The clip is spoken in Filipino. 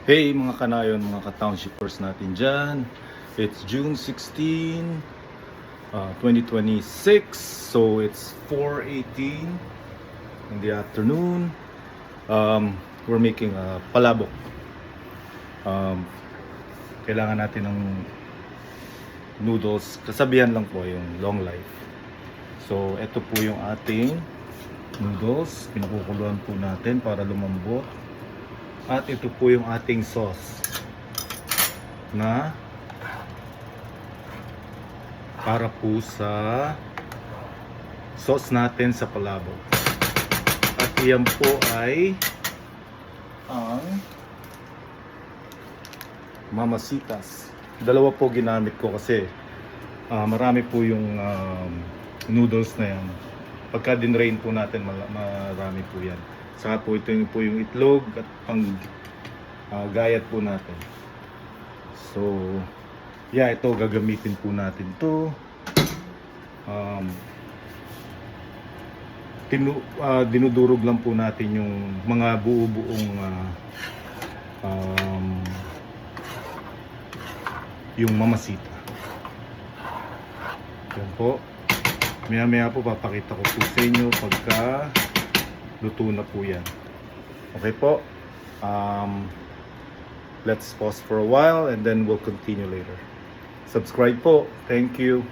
Hey mga kanayon, mga ka-townshippers natin dyan. It's June 16, 2026. So it's 4:18 in the afternoon. We're making a palabok. Kailangan natin ng noodles. Kasabihan lang po yung long life. So ito po yung ating noodles. Pinakukuluan po natin para lumambot. At ito po yung ating sauce na para po sa sauce natin sa palabok. At iyan po ay ang mamasitas. Dalawa po ginamit ko kasi marami po yung noodles na yan. Pagka dinrain po natin, marami po yan. Saka po ito po yung itlog at pang gayat po natin. So, yeah, ito gagamitin po natin to. Dinudurog lang po natin yung mga buo-buong yung mamasita. Yan po. Maya-maya po papakita ko po sa inyo pagka luto na po yan. Okay po. Let's pause for a while and then we'll continue later. Subscribe po. Thank you.